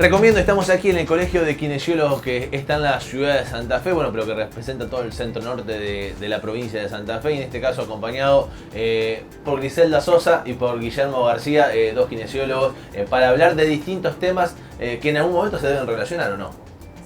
Recomiendo, estamos aquí en el Colegio de Kinesiólogos que está en la ciudad de Santa Fe, bueno, pero que representa todo el centro norte de la provincia de Santa Fe, y en este caso acompañado por Griselda Sosa y por Guillermo García, dos kinesiólogos, para hablar de distintos temas que en algún momento se deben relacionar, ¿o no?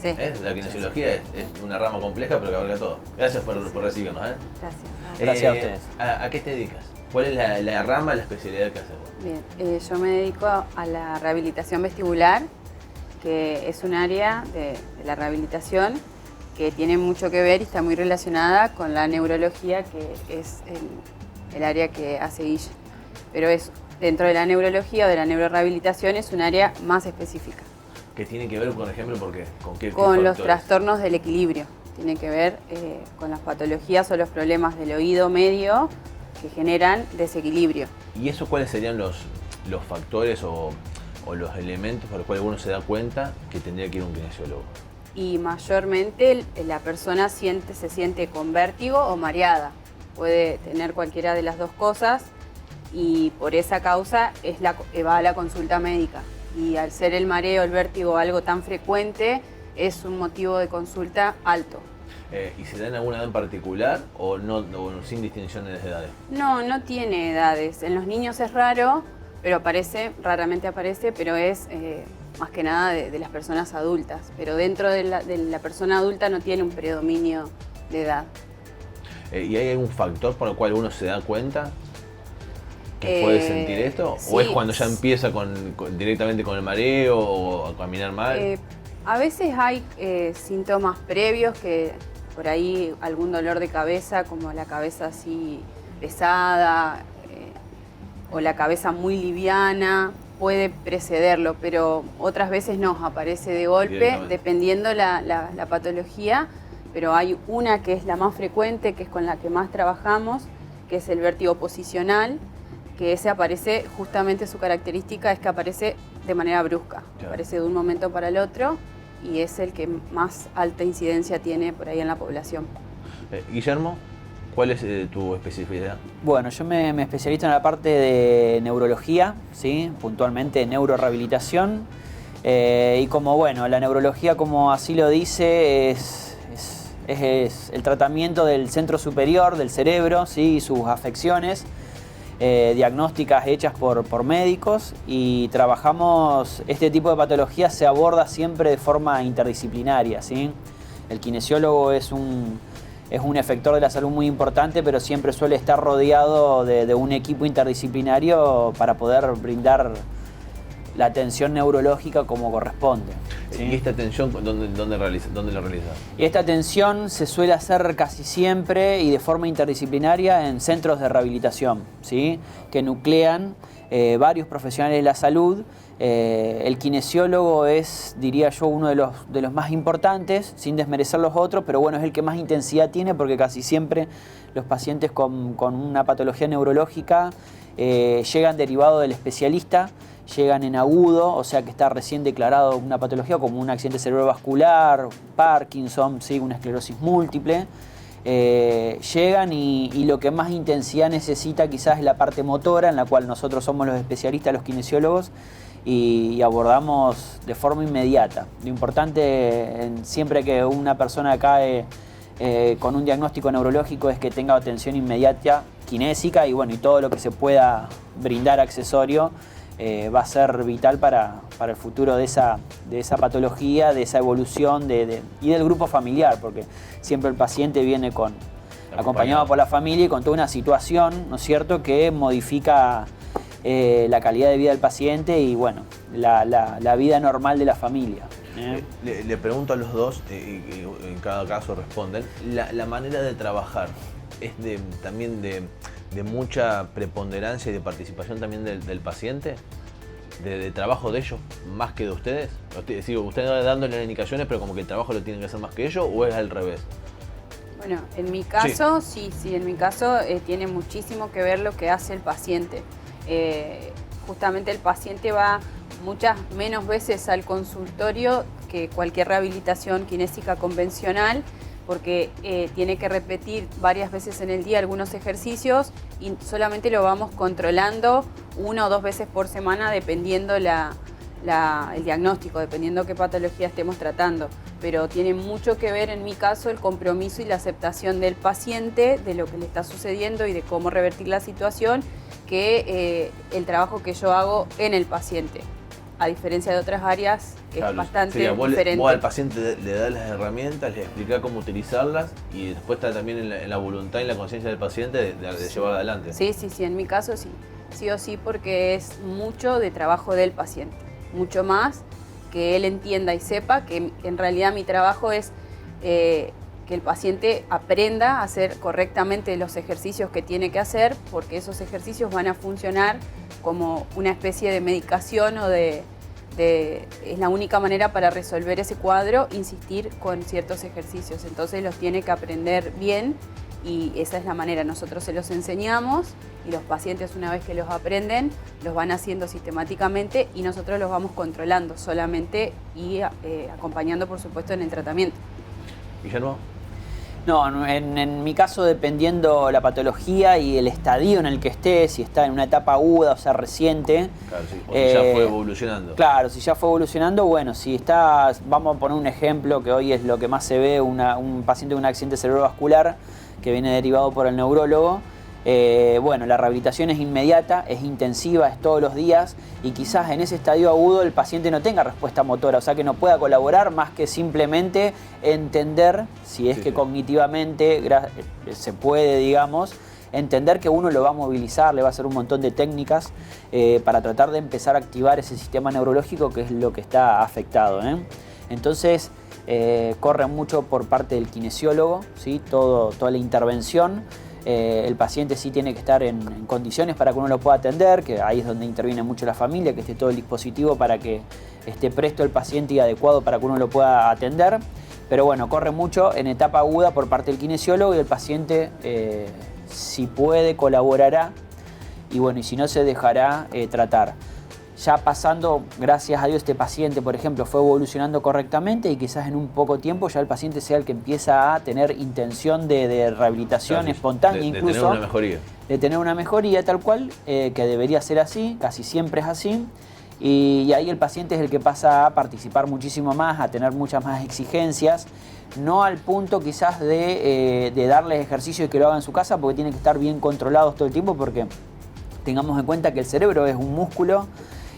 Sí. La kinesiología es una rama compleja, pero que abarca todo. Gracias por recibirnos. Gracias. Gracias a ustedes. ¿A qué te dedicas? ¿Cuál es la rama, la especialidad que haces vos? Bien, yo me dedico a la rehabilitación vestibular, que es un área de la rehabilitación que tiene mucho que ver y está muy relacionada con la neurología, que es el área que hace Guille. Pero es dentro de la neurología o de la neurorehabilitación es un área más específica. ¿Qué tiene que ver, por ejemplo, con los trastornos del equilibrio? Tiene que ver con las patologías o los problemas del oído medio que generan desequilibrio. ¿Y eso cuáles serían los factores o los elementos por los cuales uno se da cuenta que tendría que ir a un kinesiólogo? Y mayormente la persona se siente con vértigo o mareada. Puede tener cualquiera de las dos cosas y por esa causa va a la consulta médica. Y al ser el mareo, el vértigo algo tan frecuente, es un motivo de consulta alto. ¿Y se da en alguna edad en particular o sin distinciones de edades? No tiene edades. En los niños es raro, pero raramente aparece, pero es más que nada de las personas adultas. Pero dentro de la persona adulta no tiene un predominio de edad. ¿Y hay algún factor por el cual uno se da cuenta que puede sentir esto? Sí. ¿O es cuando ya empieza directamente con el mareo o a caminar mal? A veces hay síntomas previos, que por ahí algún dolor de cabeza, como la cabeza así pesada, o la cabeza muy liviana, puede precederlo, pero otras veces no, aparece de golpe, dependiendo la patología, pero hay una que es la más frecuente, que es con la que más trabajamos, que es el vértigo posicional, que ese aparece, justamente su característica es que aparece de manera brusca, aparece de un momento para el otro, y es el que más alta incidencia tiene por ahí en la población. Guillermo, ¿cuál es tu especialidad? Bueno, yo me especializo en la parte de neurología, ¿sí? Puntualmente neurorehabilitación. Y como bueno, la neurología, como así lo dice, es el tratamiento del centro superior del cerebro, ¿sí? Y sus afecciones diagnósticas hechas por médicos, y trabajamos este tipo de patologías, se aborda siempre de forma interdisciplinaria, ¿sí? El kinesiólogo es un efector de la salud muy importante, pero siempre suele estar rodeado de un equipo interdisciplinario para poder brindar la atención neurológica como corresponde, ¿sí? ¿Y esta atención dónde la realiza? Y esta atención se suele hacer casi siempre y de forma interdisciplinaria en centros de rehabilitación, ¿sí? Que nuclean varios profesionales de la salud. El kinesiólogo es, diría yo, uno de los más importantes, sin desmerecer los otros, pero bueno, es el que más intensidad tiene, porque casi siempre los pacientes con una patología neurológica llegan derivados del especialista, llegan en agudo, o sea que está recién declarado una patología como un accidente cerebrovascular, Parkinson, ¿sí? Una esclerosis múltiple. Llegan y lo que más intensidad necesita quizás es la parte motora, en la cual nosotros somos los especialistas, los kinesiólogos, y abordamos de forma inmediata. Lo importante siempre que una persona cae con un diagnóstico neurológico es que tenga atención inmediata kinésica, y bueno, y todo lo que se pueda brindar accesorio va a ser vital para el futuro de esa patología, de esa evolución y del grupo familiar, porque siempre el paciente viene acompañado por la familia y con toda una situación, ¿no es cierto?, que modifica la calidad de vida del paciente y bueno, la vida normal de la familia. Le pregunto a los dos, y en cada caso responden, la manera de trabajar es también de mucha preponderancia y de participación también del paciente, de trabajo de ellos más que de ustedes. Es decir, ustedes dándole las indicaciones, pero como que el trabajo lo tienen que hacer más que ellos, ¿o es al revés? Bueno, en mi caso, sí, en mi caso tiene muchísimo que ver lo que hace el paciente. Justamente el paciente va muchas menos veces al consultorio que cualquier rehabilitación kinésica convencional, porque tiene que repetir varias veces en el día algunos ejercicios y solamente lo vamos controlando 1 o 2 veces por semana dependiendo la el diagnóstico, dependiendo qué patología estemos tratando. Pero tiene mucho que ver, en mi caso, el compromiso y la aceptación del paciente, de lo que le está sucediendo y de cómo revertir la situación, que el trabajo que yo hago en el paciente. A diferencia de otras áreas, que es bastante diferente. Vos al paciente le das las herramientas, le explicás cómo utilizarlas y después está también en la voluntad y la conciencia del paciente de llevarla adelante. Sí, en mi caso sí. Sí o sí, porque es mucho de trabajo del paciente. Mucho más que él entienda y sepa que en realidad mi trabajo es que el paciente aprenda a hacer correctamente los ejercicios que tiene que hacer, porque esos ejercicios van a funcionar como una especie de medicación o es la única manera para resolver ese cuadro, insistir con ciertos ejercicios. Entonces los tiene que aprender bien y esa es la manera. Nosotros se los enseñamos y los pacientes, una vez que los aprenden, los van haciendo sistemáticamente y nosotros los vamos controlando solamente y acompañando, por supuesto, en el tratamiento. Guillermo. No, en mi caso, dependiendo la patología y el estadio en el que esté, si está en una etapa aguda, o sea, reciente. Claro, sí. O si ya fue evolucionando. Claro, si ya fue evolucionando, bueno, si está, vamos a poner un ejemplo que hoy es lo que más se ve, un paciente de un accidente cerebrovascular que viene derivado por el neurólogo. Bueno, la rehabilitación es inmediata, es intensiva, es todos los días y quizás en ese estadio agudo el paciente no tenga respuesta motora, o sea que no pueda colaborar más que simplemente entender, si es que cognitivamente se puede, digamos, entender que uno lo va a movilizar, le va a hacer un montón de técnicas para tratar de empezar a activar ese sistema neurológico que es lo que está afectado, ¿eh? Entonces, corre mucho por parte del kinesiólogo, ¿sí? Toda la intervención. El paciente sí tiene que estar en condiciones para que uno lo pueda atender, que ahí es donde interviene mucho la familia, que esté todo el dispositivo para que esté presto el paciente y adecuado para que uno lo pueda atender. Pero bueno, corre mucho en etapa aguda por parte del kinesiólogo y el paciente, si puede, colaborará y bueno, y si no, se dejará tratar. Ya pasando, gracias a Dios, este paciente, por ejemplo, fue evolucionando correctamente y quizás en un poco tiempo ya el paciente sea el que empieza a tener intención de rehabilitación espontánea, incluso. De tener una mejoría. De tener una mejoría tal cual, que debería ser así, casi siempre es así. Y ahí el paciente es el que pasa a participar muchísimo más, a tener muchas más exigencias. No al punto quizás de darles ejercicio y que lo haga en su casa, porque tienen que estar bien controlados todo el tiempo, porque tengamos en cuenta que el cerebro es un músculo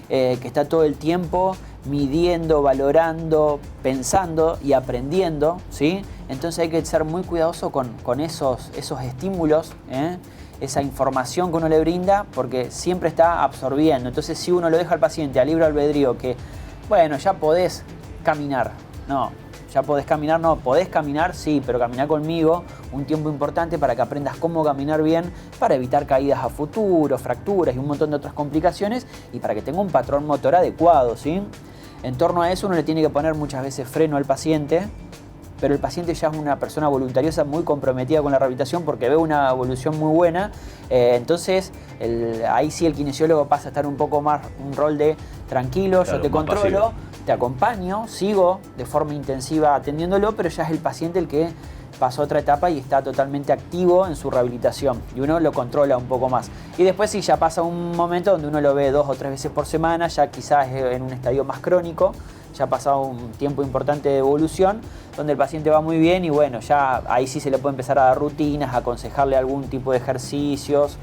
que está todo el tiempo midiendo, valorando, pensando y aprendiendo, ¿sí? Entonces hay que ser muy cuidadoso con esos estímulos, esa información que uno le brinda, porque siempre está absorbiendo. Entonces, si uno lo deja al paciente a libre albedrío, que, bueno, ya podés caminar, no. Ya podés caminar, sí, pero caminar conmigo un tiempo importante para que aprendas cómo caminar bien, para evitar caídas a futuro, fracturas y un montón de otras complicaciones y para que tenga un patrón motor adecuado, ¿sí? En torno a eso uno le tiene que poner muchas veces freno al paciente, pero el paciente ya es una persona voluntariosa muy comprometida con la rehabilitación porque ve una evolución muy buena, entonces ahí sí el kinesiólogo pasa a estar un poco más un rol de tranquilo, claro, yo te controlo, pasivo. Te acompaño, sigo de forma intensiva atendiéndolo, pero ya es el paciente el que pasó a otra etapa y está totalmente activo en su rehabilitación y uno lo controla un poco más. Y después sí, ya pasa un momento donde uno lo ve 2 o 3 veces por semana, ya quizás en un estadio más crónico, ya ha pasado un tiempo importante de evolución, donde el paciente va muy bien y bueno, ya ahí sí se le puede empezar a dar rutinas, a aconsejarle algún tipo de ejercicios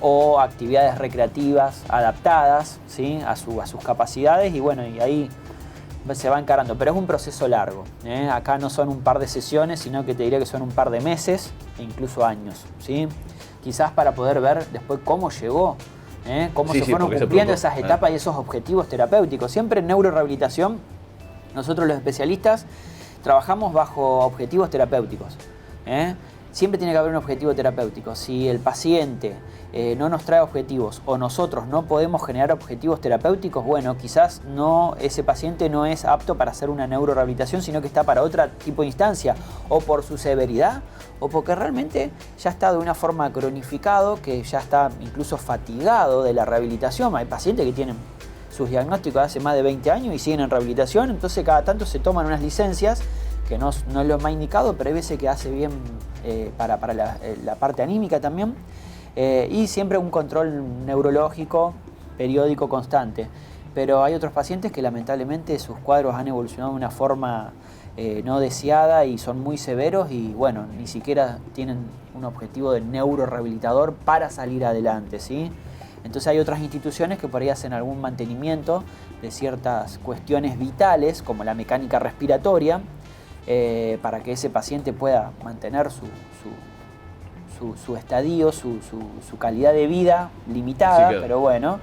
o actividades recreativas adaptadas, ¿sí? a sus capacidades y bueno, y ahí se va encarando, pero es un proceso largo, ¿eh? Acá no son un par de sesiones, sino que te diría que son un par de meses e incluso años, ¿sí? Quizás para poder ver después cómo llegó, cómo se fueron cumpliendo esas etapas y esos objetivos terapéuticos. Siempre en neurorehabilitación, nosotros los especialistas trabajamos bajo objetivos terapéuticos, Siempre tiene que haber un objetivo terapéutico. Si el paciente no nos trae objetivos o nosotros no podemos generar objetivos terapéuticos, bueno, quizás ese paciente no es apto para hacer una neurorehabilitación, sino que está para otro tipo de instancia, o por su severidad, o porque realmente ya está de una forma cronificado, que ya está incluso fatigado de la rehabilitación. Hay pacientes que tienen sus diagnósticos hace más de 20 años y siguen en rehabilitación, entonces cada tanto se toman unas licencias, que no es lo más indicado, pero hay veces que hace bien para la parte anímica también, y siempre un control neurológico periódico constante. pero hay otros pacientes que lamentablemente sus cuadros han evolucionado de una forma no deseada y son muy severos y bueno, ni siquiera tienen un objetivo de neurorehabilitador para salir adelante, ¿sí? Entonces hay otras instituciones que por ahí hacen algún mantenimiento de ciertas cuestiones vitales, como la mecánica respiratoria, para que ese paciente pueda mantener su estadio, su calidad de vida limitada, Sí, claro. pero bueno,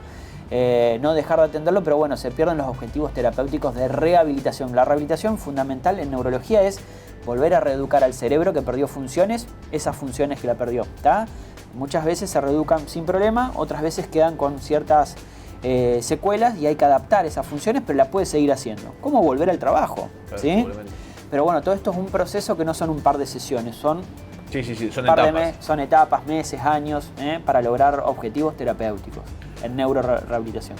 no dejar de atenderlo, pero bueno, se pierden los objetivos terapéuticos de rehabilitación. La rehabilitación fundamental en neurología es volver a reeducar al cerebro que perdió funciones, esas funciones que la perdió, ¿tá? Muchas veces se reeducan sin problema, otras veces quedan con ciertas secuelas y hay que adaptar esas funciones, pero la puede seguir haciendo. ¿Cómo volver al trabajo? Claro, ¿Sí? seguramente. Pero bueno, todo esto es un proceso que no son un par de sesiones, son Sí, son par de etapas. son etapas, meses, años, para lograr objetivos terapéuticos en neurorehabilitación.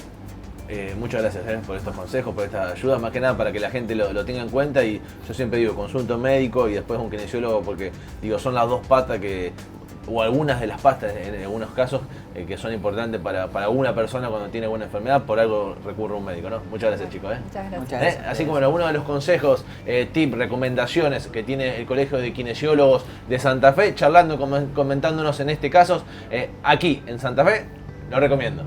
Muchas gracias por estos consejos, por estas ayudas, más que nada para que la gente lo tenga en cuenta. Y yo siempre digo, consulto médico y después un kinesiólogo, porque digo, son las dos patas que, o algunas de las patas en algunos casos, que son importantes para una persona cuando tiene alguna enfermedad, por algo recurre a un médico, ¿no? Muchas gracias, chicos. Muchas gracias. Muchas gracias. Así como en algunos de los consejos, tips, recomendaciones que tiene el Colegio de Kinesiólogos de Santa Fe, charlando, comentándonos en este caso, aquí en Santa Fe, lo recomiendo.